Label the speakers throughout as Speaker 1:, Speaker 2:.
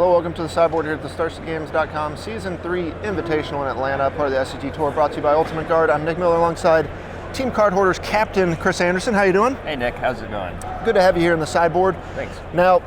Speaker 1: Hello, welcome to the sideboard here at the StarSeatGames.com Season 3 Invitational in Atlanta, part of the SCG Tour, brought to you by Ultimate Guard. I'm Nick Miller alongside Team Card Hoarders Captain Chris Andersen. How you doing?
Speaker 2: Hey Nick, how's it going?
Speaker 1: Good to have you here in the sideboard.
Speaker 2: Thanks.
Speaker 1: Now,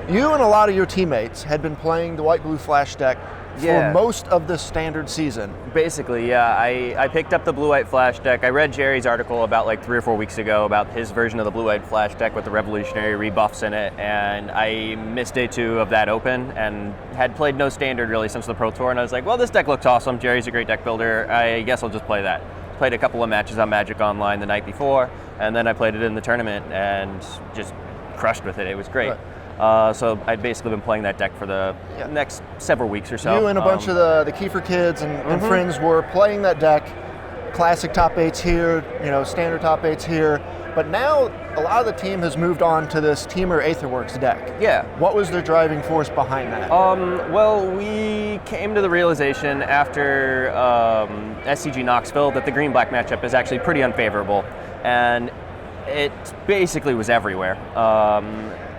Speaker 1: you and a lot of your teammates had been playing the White Blue Flash deck for most of the standard season.
Speaker 2: Basically, yeah. I picked up the Blue-White Flash deck. I read Jerry's article about like 3 or 4 weeks ago about his version of the Blue-White Flash deck with the revolutionary rebuffs in it, and I missed day 2 of that open and had played no standard really since the Pro Tour, and I was like, well, this deck looks awesome. Jerry's a great deck builder. I guess I'll just play that. Played a couple of matches on Magic Online the night before, and then I played it in the tournament and just crushed with it. It was great.
Speaker 1: Right.
Speaker 2: So I'd basically been playing that deck for the next several weeks or so.
Speaker 1: You and a bunch of the Kiefer kids and friends were playing that deck. Classic top 8s here, standard top 8s here. But now a lot of the team has moved on to this Temur Aetherworks deck.
Speaker 2: Yeah.
Speaker 1: What was the driving force behind that?
Speaker 2: Well, we came to the realization after SCG Knoxville that the green-black matchup is actually pretty unfavorable, and it basically was everywhere.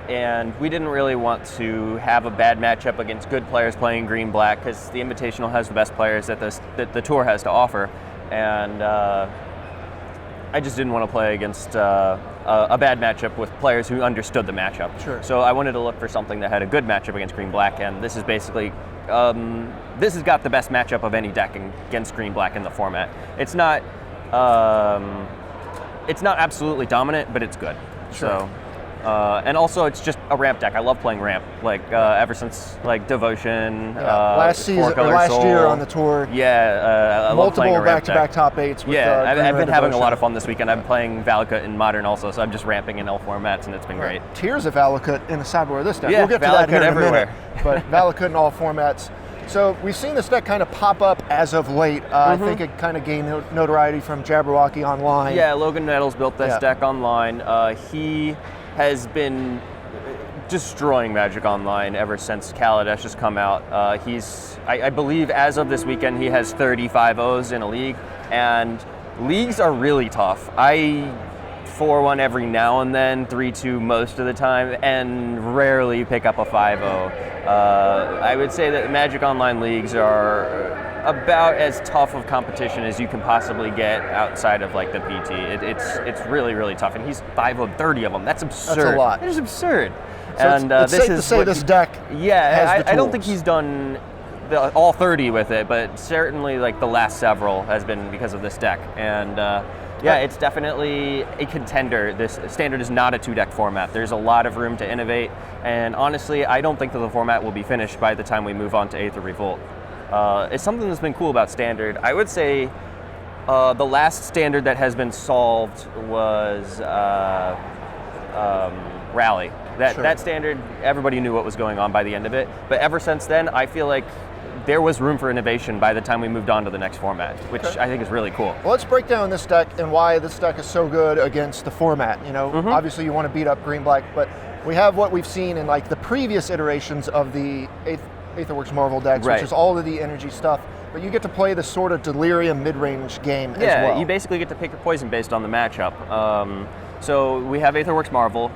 Speaker 2: And we didn't really want to have a bad matchup against good players playing green-black because the Invitational has the best players that the Tour has to offer. And I just didn't want to play against a bad matchup with players who understood the matchup.
Speaker 1: Sure.
Speaker 2: So I wanted to look for something that had a good matchup against green-black, and this is basically, this has got the best matchup of any deck against green-black in the format. It's not absolutely dominant, but it's good.
Speaker 1: Sure.
Speaker 2: So. And also, it's just a ramp deck. I love playing ramp, ever since Devotion,
Speaker 1: last season, or last year on the tour.
Speaker 2: Yeah, I love playing a ramp
Speaker 1: back-to-back
Speaker 2: deck.
Speaker 1: top 8s. With,
Speaker 2: I've been having a lot of
Speaker 1: Devotion.
Speaker 2: fun this weekend. I'm playing Valakut in Modern also, so I'm just ramping in all formats, and it's been great.
Speaker 1: Tears of Valakut in the sideboard of this deck.
Speaker 2: Yeah,
Speaker 1: we'll get to that here in a minute.
Speaker 2: everywhere.
Speaker 1: But Valakut in all formats. So we've seen this deck kind of pop up as of late. I think it kind of gained notoriety from Jabberwocky Online.
Speaker 2: Yeah, Logan Nettles built this deck online. He has been destroying Magic Online ever since Kaladesh has come out. I believe as of this weekend, he has 35-0s in a league, and leagues are really tough. I 4-1 every now and then, 3-2 most of the time, and rarely pick up a 5-0. I would say that Magic Online leagues are about as tough of competition as you can possibly get outside of the PT. It's really, really tough, and he's 5-0, 30 of them. That's absurd.
Speaker 1: That's a lot.
Speaker 2: That is absurd.
Speaker 1: So
Speaker 2: and
Speaker 1: it's safe to say this deck has the
Speaker 2: I don't
Speaker 1: tools.
Speaker 2: think he's done all 30 with it, but certainly the last several has been because of this deck. And it's definitely a contender. This standard is not a 2-deck format. There's a lot of room to innovate, and honestly, I don't think that the format will be finished by the time we move on to Aether Revolt. It's something that's been cool about standard. I would say the last standard that has been solved was Rally. That standard, everybody knew what was going on by the end of it. But ever since then, I feel like there was room for innovation by the time we moved on to the next format, which I think is really cool.
Speaker 1: Well, let's break down this deck and why this deck is so good against the format. Obviously you want to beat up green-black, but we have what we've seen in the previous iterations of the Aetherworks Marvel decks, which is all of the energy stuff. But you get to play this sort of delirium mid-range game as well.
Speaker 2: Yeah, you basically get to pick your poison based on the matchup. So we have Aetherworks Marvel.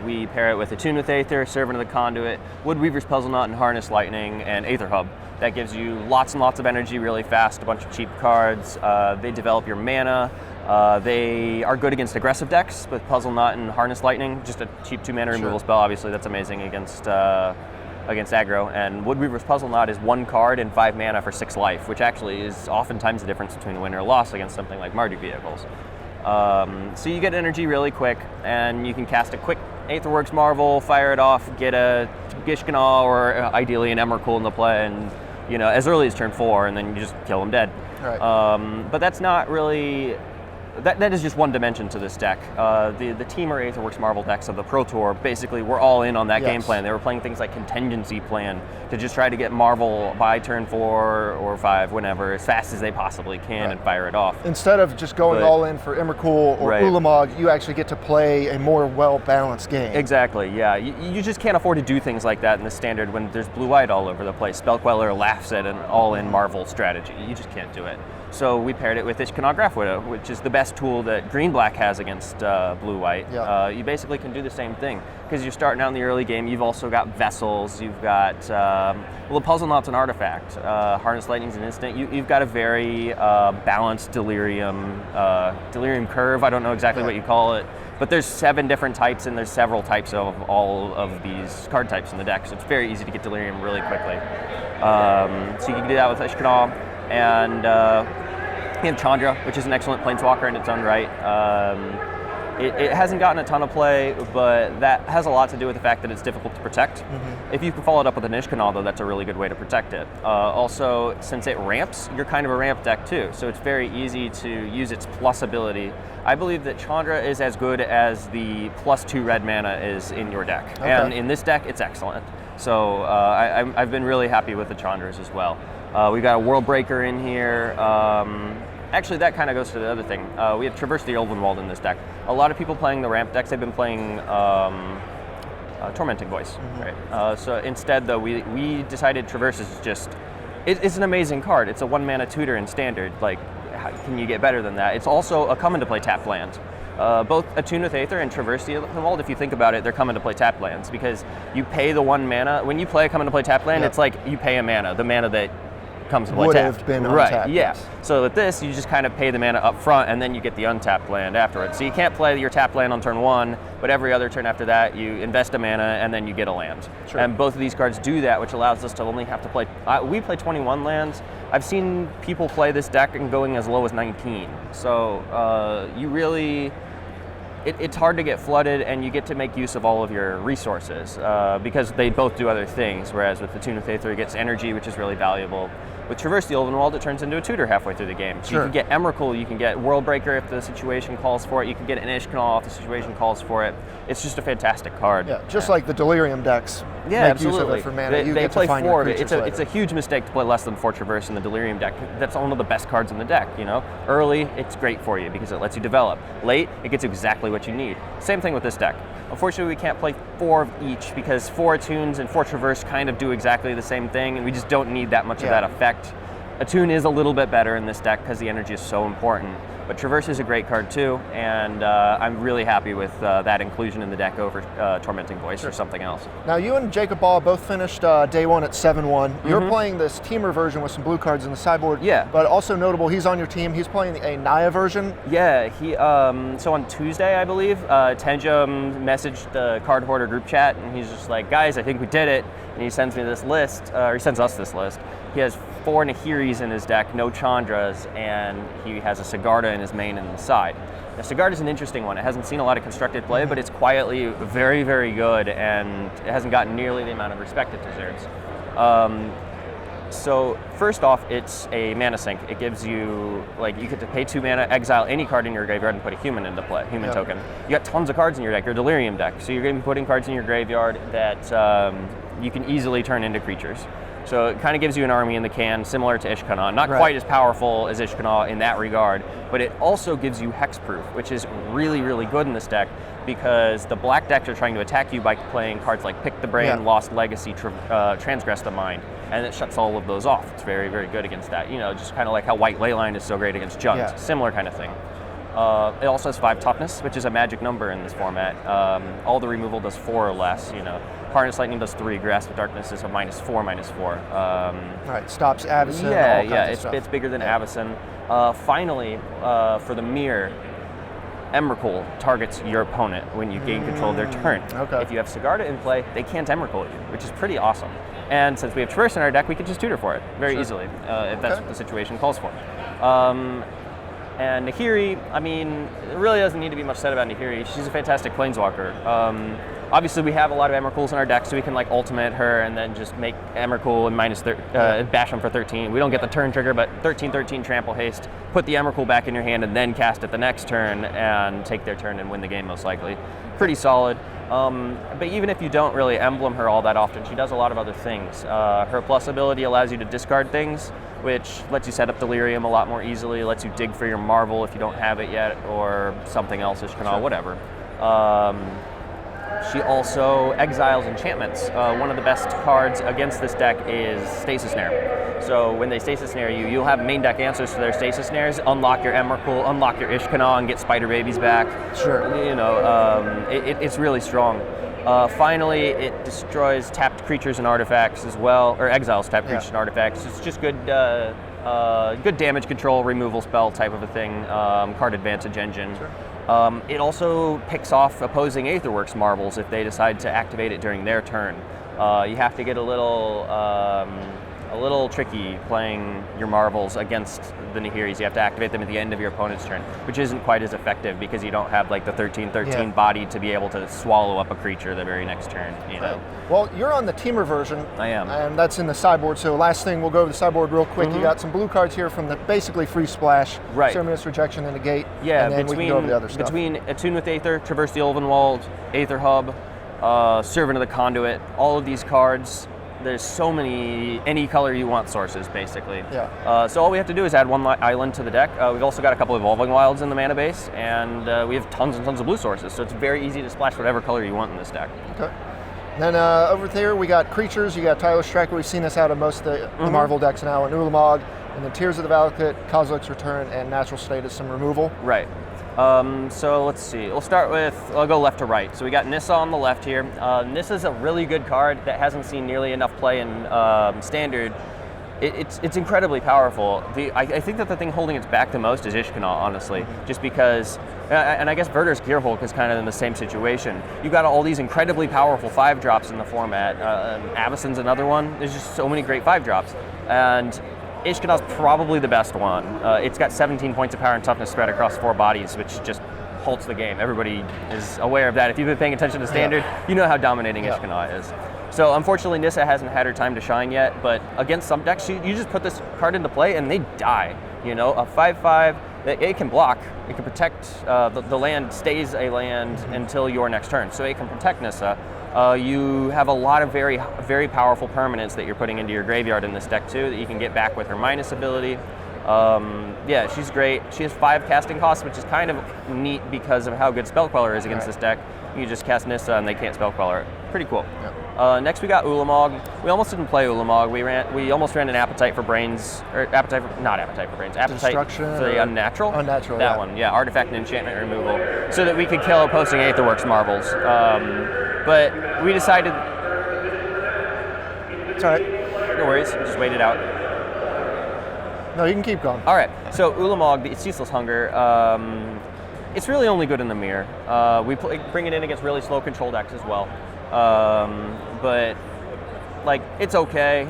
Speaker 2: We pair it with Attune with Aether, Servant of the Conduit, Woodweaver's Puzzle Knot, and Harness Lightning, and Aether Hub. That gives you lots and lots of energy really fast, a bunch of cheap cards. They develop your mana. They are good against aggressive decks with Puzzle Knot and Harness Lightning, just a cheap 2-mana removal spell. Obviously, that's amazing against aggro. And Woodweaver's Puzzle Knot is 1 card and 5 mana for 6 life, which actually is oftentimes the difference between a win or a loss against something like Marduk Vehicles. So you get energy really quick, and you can cast a quick Aetherworks Marvel, fire it off, get a Gishkanal or ideally an Emrakul into play, and as early as turn 4, and then you just kill them dead.
Speaker 1: Right.
Speaker 2: But that's not really. That is just one dimension to this deck. The Temur Aetherworks Marvel decks of the Pro Tour basically were all in on that game plan. They were playing things like Contingency Plan to just try to get Marvel by turn 4 or 5, whenever, as fast as they possibly can and fire it off.
Speaker 1: Instead of just going all in for Emrakul or Ulamog, you actually get to play a more well-balanced game.
Speaker 2: Exactly, yeah. You just can't afford to do things like that in the standard when there's blue-white all over the place. Spellqueller laughs at an all-in Marvel strategy. You just can't do it. So we paired it with Ishkanah Graph Widow, which is the best tool that green-black has against blue-white.
Speaker 1: Yeah.
Speaker 2: You basically can do the same thing, because you're starting out in the early game, you've also got Vessels, you've got, well, the Puzzle Knot's an artifact, Harness Lightning's an instant. You've got a very balanced Delirium curve, I don't know exactly what you call it, but there's 7 different types, and there's several types of all of these card types in the deck, so it's very easy to get Delirium really quickly. So you can do that with Ishkanah, and you have Chandra, which is an excellent planeswalker in its own right. It hasn't gotten a ton of play, but that has a lot to do with the fact that it's difficult to protect. If you can follow it up with an Ishkanah, though, that's a really good way to protect it. Also, since it ramps, you're kind of a ramp deck too, so it's very easy to use its plus ability. I believe that Chandra is as good as the +2 red mana is in your deck, and in this deck, it's excellent. So I've been really happy with the Chandras as well. We've got a World Breaker in here. Actually, that kind of goes to the other thing. We have Traverse the Ulvenwald in this deck. A lot of people playing the ramp decks, they've been playing Tormenting Voice. Right? So instead, though, we decided Traverse is just, it's an amazing card. It's a 1 mana tutor in Standard. Like, how can you get better than that? It's also a come into play tap land. Both Attune with Aether and Traverse the Ulvenwald, if you think about it, they're come into play tap lands, because you pay the 1 mana. When you play a come into play tap land, it's like you pay a mana, the mana that comes to play
Speaker 1: would
Speaker 2: tapped.
Speaker 1: have been
Speaker 2: right,
Speaker 1: untapped.
Speaker 2: yeah. So with this, you just kind of pay the mana up front, and then you get the untapped land afterwards. So you can't play your tapped land on turn 1, but every other turn after that, you invest a mana, and then you get a land.
Speaker 1: Sure.
Speaker 2: And both of these cards do that, which allows us to only have to play, we play 21 lands. I've seen people play this deck and going as low as 19. So you really, it's hard to get flooded, and you get to make use of all of your resources because they both do other things, whereas with the Attune with Aether, it gets energy, which is really valuable. With Traverse the Ulvenwald, it turns into a tutor halfway through the game. So you can get Emrakul, you can get World Breaker if the situation calls for it, you can get an Ishkanah if the situation calls for it. It's just a fantastic card.
Speaker 1: Yeah, just like the Delirium decks make use of it for mana.
Speaker 2: They play 4 of it. It's a huge mistake to play less than 4 Traverse in the Delirium deck. That's one of the best cards in the deck, you know? Early, it's great for you because it lets you develop. Late, it gets exactly what you need. Same thing with this deck. Unfortunately, we can't play 4 of each because 4 Attunes and 4 Traverse kind of do exactly the same thing, and we just don't need that much of that effect. Attune is a little bit better in this deck because the energy is so important. But Traverse is a great card too, and I'm really happy with that inclusion in the deck over Tormenting Voice or something else.
Speaker 1: Now, you and Jacob Ball both finished day 1 at 7-1. You're playing this Temur version with some blue cards in the sideboard.
Speaker 2: Yeah.
Speaker 1: But also notable, he's on your team. He's playing a Naya version.
Speaker 2: Yeah, he. So on Tuesday, I believe, Tenja messaged the Card Hoarder group chat, and he's just like, guys, I think we did it. And he sends me this list, or he sends us this list. He has 4 Nahiris in his deck, no Chandras, and he has a Sigarda in his main and the side. Now, Sigarda is an interesting one. It hasn't seen a lot of constructed play, but it's quietly very, very good, and it hasn't gotten nearly the amount of respect it deserves. So first off, it's a mana sink. It gives you, like, you get to pay 2 mana, exile any card in your graveyard, and put a human into play, human token. You got tons of cards in your deck. You're a Delirium deck, so you're going to be putting cards in your graveyard that you can easily turn into creatures. So it kind of gives you an army in the can, similar to Ishkanah. Not quite as powerful as Ishkanah in that regard, but it also gives you hexproof, which is really, really good in this deck because the black decks are trying to attack you by playing cards like Pick the Brain, Lost Legacy, Transgress the Mind, and it shuts all of those off. It's very, very good against that. You know, just kind of like how White Leyline is so great against Junt. Similar kind of thing. It also has 5 toughness, which is a magic number in this format. All the removal does 4 or less, you know. Harness Lightning does 3, Grasp of Darkness is a -4/-4.
Speaker 1: Right, stops Avacyn.
Speaker 2: It's bigger than Avacyn. Finally, for the mirror, Emrakul targets your opponent when you gain control of their turn. If you have Sigarda in play, they can't Emrakul you, which is pretty awesome. And since we have Traverse in our deck, we can just tutor for it very easily, if that's what the situation calls for. And Nahiri, I mean, it really doesn't need to be much said about Nahiri. She's a fantastic planeswalker. Obviously, we have a lot of Emrakuls in our deck, so we can like ultimate her and then just make Emrakul and bash them for 13. We don't get the turn trigger, but 13/13 trample haste. Put the Emrakul back in your hand and then cast it the next turn and take their turn and win the game most likely. Pretty solid. But even if you don't really emblem her all that often, she does a lot of other things. Her plus ability allows you to discard things, which lets you set up Delirium a lot more easily, lets you dig for your Marvel if you don't have it yet, or something else, Ishkanah, whatever. She also exiles enchantments. One of the best cards against this deck is Stasis Snare. So when they Stasis Snare you, you'll have main deck answers to their Stasis Snares, unlock your Emrakul, unlock your Ishkanah, and get Spider Babies back.
Speaker 1: Sure.
Speaker 2: You know, it's really strong. Finally, it destroys tapped creatures and artifacts as well, or exiles tapped creatures and artifacts. It's just good good damage control, removal spell type of a thing, card advantage engine.
Speaker 1: Sure.
Speaker 2: It also picks off opposing Aetherworks marvels if they decide to activate it during their turn. You have to get a little tricky playing your marvels against the Nahiris. You have to activate them at the end of your opponent's turn, which isn't quite as effective because you don't have like the 13/13 body to be able to swallow up a creature the very next turn. You know.
Speaker 1: Well, you're on the Temur version.
Speaker 2: I am.
Speaker 1: And that's in the sideboard. So last thing, we'll go over the sideboard real quick. You got some blue cards here from the basically free splash, Ceremonious Rejection, and Negate.
Speaker 2: Yeah,
Speaker 1: and then we can go over the other stuff.
Speaker 2: Between Attune with Aether, Traverse the Ulvenwald, Aether Hub, Servant of the Conduit, all of these cards, there's so many, any color you want sources, basically.
Speaker 1: Yeah.
Speaker 2: So all we have to do is add one island to the deck. We've also got a couple of Evolving Wilds in the mana base, and we have tons and tons of blue sources, so it's very easy to splash whatever color you want in this deck.
Speaker 1: Okay. Then over there we got creatures. You got Tireless Tracker. We've seen this out of most of the Marvel decks now, and Ulamog, and then Tears of the Valakut, Kozilek's Return, and Natural State is some removal.
Speaker 2: Right. So let's see. We'll start with, I'll go left to right. So we got Nissa on the left here. Nissa's a really good card that hasn't seen nearly enough play in Standard. It's incredibly powerful. I think that the thing holding its back the most is Ishkanah, honestly, just because, and I guess Verder's Gearhulk is kind of in the same situation. You've got all these incredibly powerful 5-drops in the format. Avacyn's another one. There's just so many great 5-drops. And Ishkanah's probably the best one. It's got 17 points of power and toughness spread across 4 bodies, which just halts the game. Everybody is aware of that. If you've been paying attention to Standard, you know how dominating Ishkanah is. So unfortunately, Nissa hasn't had her time to shine yet, but against some decks, you just put this card into play and they die. You know, a 5/5, it can block, it can protect, the land stays a land until your next turn, so it can protect Nissa. You have a lot of very, very powerful permanents that you're putting into your graveyard in this deck too, that you can get back with her minus ability. Yeah, she's great. She has 5 casting costs, which is kind of neat because of how good Spell Queller is against this deck. You just cast Nissa and they can't Spell Queller it. Pretty cool.
Speaker 1: Yep.
Speaker 2: Next we got Ulamog. We almost didn't play Ulamog. We almost ran an Appetite for Brains, or Appetite for the Unnatural.
Speaker 1: Unnatural,
Speaker 2: that one, yeah. Artifact and enchantment removal, so that we could kill opposing Aetherworks marvels. But we decided.
Speaker 1: It's all right.
Speaker 2: No worries. Just wait it out.
Speaker 1: No, you can keep going.
Speaker 2: All right. So Ulamog, the Ceaseless Hunger. It's really only good in the mirror. We bring it in against really slow control decks as well. But like, it's okay.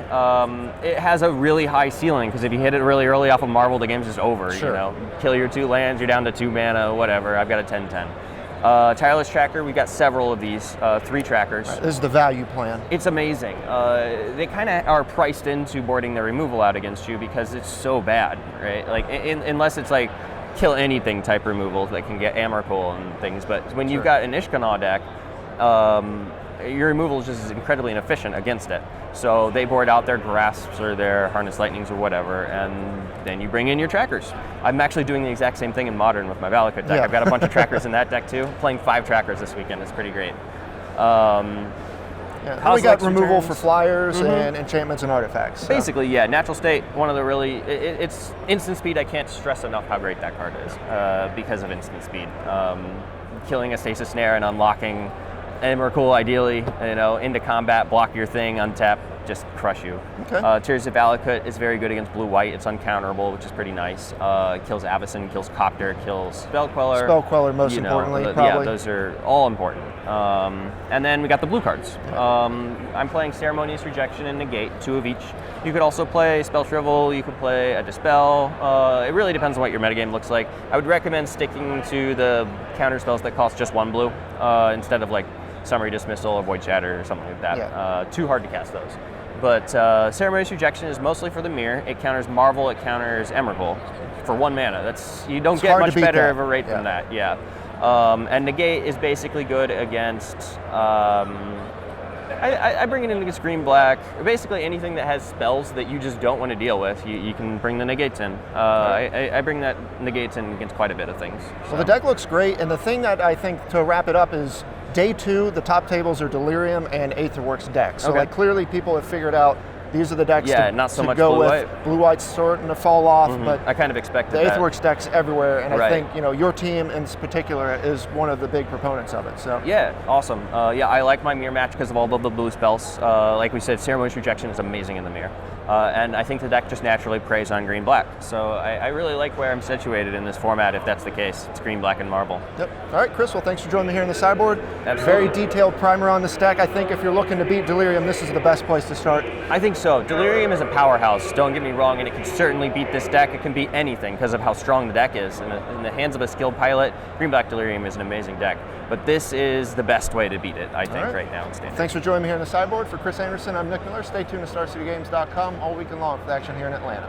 Speaker 2: It has a really high ceiling because if you hit it really early off of Marvel, the game's just over.
Speaker 1: Sure.
Speaker 2: You know, kill your 2 lands, you're down to 2 mana, whatever. I've got a 10/10. Tireless Tracker, we got several of these, 3 trackers.
Speaker 1: Right, this is the value plan.
Speaker 2: It's amazing. They kind of are priced into boarding their removal out against you because it's so bad, right? Like, unless it's like kill anything type removals that can get Emrakul and things, but when you've got an Ishkanah deck, your removal is just incredibly inefficient against it. So they board out their Grasps or their Harness Lightnings or whatever, and then you bring in your trackers. I'm actually doing the exact same thing in Modern with my Valakut deck. I've got a bunch of trackers in that deck too. Playing 5 trackers this weekend. It's pretty great.
Speaker 1: Yeah, we got removal for flyers and enchantments and artifacts. So.
Speaker 2: Basically, yeah. Natural State, one of the really, it's instant speed. I can't stress enough how great that card is because of instant speed. Killing a Stasis Snare and unlocking Emrakul, ideally, you know, into combat, block your thing, untap, just crush you.
Speaker 1: Okay.
Speaker 2: Tears of Valakut is very good against blue-white. It's uncounterable, which is pretty nice. Kills Avacyn, kills Copter, kills Spell Queller.
Speaker 1: Spell Queller, most importantly, probably.
Speaker 2: Yeah, those are all important. And then we got the blue cards. I'm playing Ceremonious Rejection and Negate, 2 of each. You could also play Spell Shrivel, you could play a Dispel. It really depends on what your metagame looks like. I would recommend sticking to the counter spells that cost just 1 blue instead of like Summary Dismissal or Void Shatter or something like that.
Speaker 1: Yeah.
Speaker 2: Too hard to cast those. But Ceremonious Rejection is mostly for the mirror. It counters Marvel, it counters Emrakul for 1 mana. You don't get much better of a rate than that. Yeah. And Negate is basically good against. I bring it in against green black. Basically anything that has spells that you just don't want to deal with, you can bring the Negates in. I bring that Negates in against quite a bit of things. So.
Speaker 1: Well, the deck looks great, and the thing that I think to wrap it up is day 2, the top tables are Delirium and Aetherworks decks. So
Speaker 2: Okay.
Speaker 1: like clearly people have figured out these are the decks
Speaker 2: not so
Speaker 1: to
Speaker 2: much
Speaker 1: go
Speaker 2: blue-white.
Speaker 1: with. Blue-white's starting to fall off, but
Speaker 2: I kind of expected
Speaker 1: the
Speaker 2: that.
Speaker 1: Aetherworks deck's everywhere, and I
Speaker 2: Right.
Speaker 1: think your team in particular is one of the big proponents of it. So
Speaker 2: Yeah, awesome. I like my mirror match because of all of the blue spells. Like we said, Ceremonious Rejection is amazing in the mirror. And I think the deck just naturally preys on green-black. So I really like where I'm situated in this format if that's the case. It's green, black, and marble.
Speaker 1: Yep. All right, Chris, well, thanks for joining me here in the sideboard.
Speaker 2: Absolutely.
Speaker 1: Very detailed primer on this deck. I think if you're looking to beat Delirium, this is the best place to start.
Speaker 2: I think so. Delirium is a powerhouse, don't get me wrong, and it can certainly beat this deck. It can beat anything because of how strong the deck is. In the hands of a skilled pilot, green-black Delirium is an amazing deck. But this is the best way to beat it, I think, right now in Standard.
Speaker 1: Thanks for joining me here in the sideboard. For Chris Andersen, I'm Nick Miller. Stay tuned to StarCityGames.com all weekend long for the action here in Atlanta.